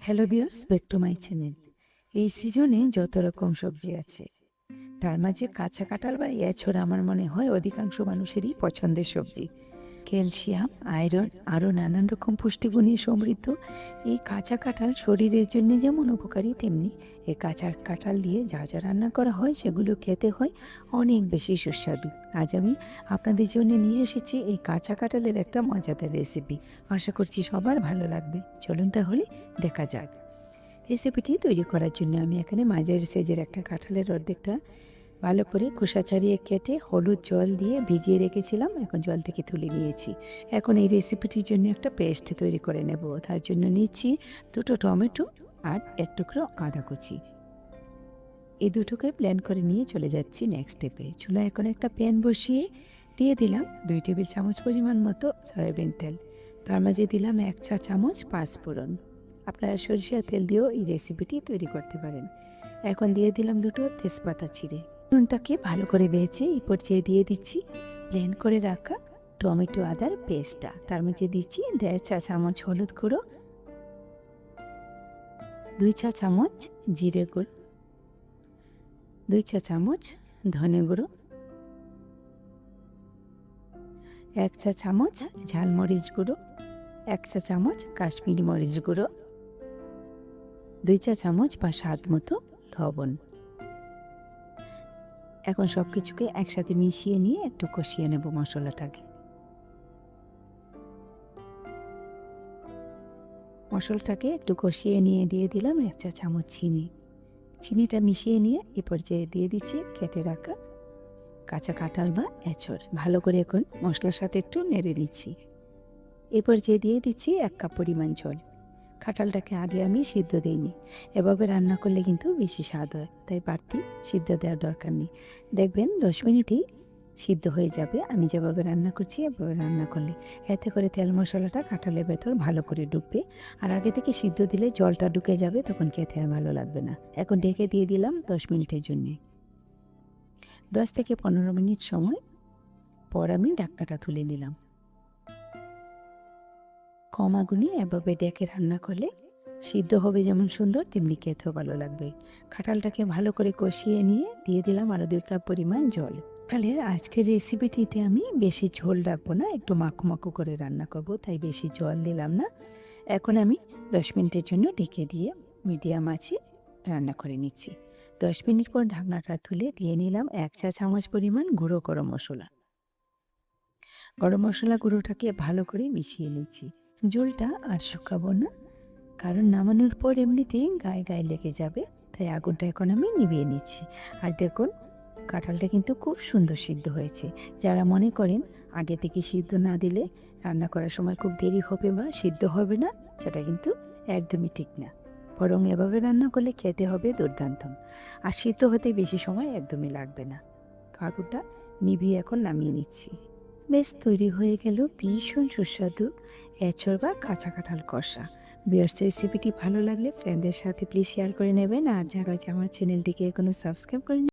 Hello viewers, back to my channel. এই সিজনে যত রকম সবজি আছে, তার মাঝে কাঁচা কাঁঠাল বা এছাড়া আমার মনে হয় অধিকাংশ মানুষেরই পছন্দের সবজি। ক্যালসিয়াম, আয়রন আরও নানান রকম পুষ্টিগুণে সমৃদ্ধ এই কাঁচা কাঁঠাল শরীরের জন্য যেমন উপকারী, তেমনি এই কাঁচা কাঁঠাল দিয়ে যা যা রান্না করা হয় সেগুলো খেতে হয় অনেক বেশি সুস্বাদু। আজ আমি আপনাদের জন্য নিয়ে এসেছি এই কাঁচা কাঁঠালের একটা মজাদার রেসিপি। আশা করছি সবার ভালো লাগবে। চলুন তাহলে দেখা যাক। রেসিপিটি তৈরি করার জন্য আমি এখানে মাঝারি সাইজের একটা কাঁঠালের অর্ধেকটা ভালো করে খোসা ছাড়িয়ে কেটে হলুদ জল দিয়ে ভিজিয়ে রেখেছিলাম, এখন জল থেকে তুলে নিয়েছি। এখন এই রেসিপিটির জন্য একটা পেস্ট তৈরি করে নেব। তার জন্য নিচ্ছি 2টো টমেটো আর 1 টুকরো আদা কুচি। এই দুটোকে ব্লেন্ড করে নিয়ে চলে যাচ্ছি নেক্সট স্টেপে। চুলায় এখন একটা প্যান বসিয়ে দিয়ে দিলাম 2 টেবিল চামচ পরিমাণ মতো সয়াবিন তেল। তার মাঝে দিলাম 1 চা চামচ পাঁচফোড়ন। আপনারা সরিষার তেল দিয়েও এই রেসিপিটি তৈরি করতে পারেন। এখন দিয়ে দিলাম 2টো তেজপাতা ছিঁড়ে। নুনটাকে ভালো করে ভেজে এই পর্যায়ে দিয়ে দিচ্ছি ব্লেন্ড করে রাখা টমেটো আদার পেস্টটা। তার মধ্যে দিচ্ছি 1.5 চা চামচ হলুদ গুঁড়ো, 2 চা চামচ জিরে গুঁড়ো, 2 চা চামচ ধনে গুঁড়ো, 1 চা চামচ ঝালমরিচ গুঁড়ো, 1 চা চামচ কাশ্মীরি মরিচ গুঁড়ো, 2 চা চামচ বা স্বাদ মতো লবণ। এখন সব কিছুকে একসাথে মিশিয়ে নিয়ে একটু কষিয়ে নেব মশলাটাকে। মশলাটাকে একটু কষিয়ে নিয়ে দিয়ে দিলাম 1 চা চামচ চিনি। চিনিটা মিশিয়ে নিয়ে এ পর্যায়ে দিয়ে দিচ্ছি কেটে রাখা কাঁচা কাঁঠাল বা এঁচড়। ভালো করে এখন মশলার সাথে একটু নেড়ে নিচ্ছি। এ পর্যায়ে দিয়ে দিচ্ছি 1 কাপ পরিমাণ জল। কাঁঠালটাকে আগে আমি সিদ্ধ দিইনি, এভাবে রান্না করলে কিন্তু বেশি স্বাদ হয়, তাই বাড়তি সিদ্ধ দেওয়ার দরকার নেই। দেখবেন 10 মিনিটই সিদ্ধ হয়ে যাবে আমি যেভাবে রান্না করছি। এভাবে রান্না করলে এতে করে তেল মশলাটা কাঁঠালের ভেতর ভালো করে ঢুকবে, আর আগে থেকে সিদ্ধ দিলে জলটা ঢুকে যাবে, তখন খেতে আর ভালো লাগবে না। এখন ঢেকে দিয়ে দিলাম 10 মিনিটের জন্যে। 10 থেকে 15 মিনিট সময় পর আমি ঢাকনাটা তুলে নিলাম। কম আগুনে এভাবে ডেকে রান্না করলে সিদ্ধ হবে যেমন সুন্দর, তেমনি খেতেও ভালো লাগবে। কাঁঠালটাকে ভালো করে কষিয়ে নিয়ে দিয়ে দিলাম আরও 2 কাপ পরিমাণ জল। কাঁঠালের আজকের রেসিপিটিতে আমি বেশি ঝোল রাখবো না, একটু মাখো মাখো করে রান্না করব, তাই বেশি জল দিলাম না। এখন আমি 10 মিনিটের জন্য ঢেকে দিয়ে মিডিয়াম আঁচে রান্না করে নিচ্ছি। 10 মিনিট পর ঢাকনাটা তুলে দিয়ে নিলাম 1 চা চামচ পরিমাণ গুঁড়ো গরম মশলা। গরম মশলা গুঁড়োটাকে ভালো করে মিশিয়ে নিচ্ছি। ঝোলটা আর শুকাবো না, কারণ নামানোর পর এমনিতেই গায়ে গায়ে লেগে যাবে, তাই আগুনটা এখন আমি নিভিয়ে নিচ্ছি। আর দেখুন কাঁঠালটা কিন্তু খুব সুন্দর সিদ্ধ হয়েছে। যারা মনে করেন আগে থেকে সিদ্ধ না দিলে রান্না করার সময় খুব দেরি হবে বা সিদ্ধ হবে না, সেটা কিন্তু একদমই ঠিক না। বরং এভাবে রান্না করলে খেতে হবে দুর্দান্ত, আর সিদ্ধ হতে বেশি সময় একদমই লাগবে না। আগুনটা নিভিয়ে এখন নামিয়ে নিচ্ছি। বেশ তৈরি হয়ে গেল ভীষণ সুস্বাদু এঁচড় বা কাঁচা কাঁঠাল কষা। ভিউয়ার্স, রেসিপিটি ভালো লাগলে ফ্রেন্ডদের সাথে প্লিজ শেয়ার করে নেবেন, আর যারা আমার চ্যানেলটিকে এখনো সাবস্ক্রাইব করেন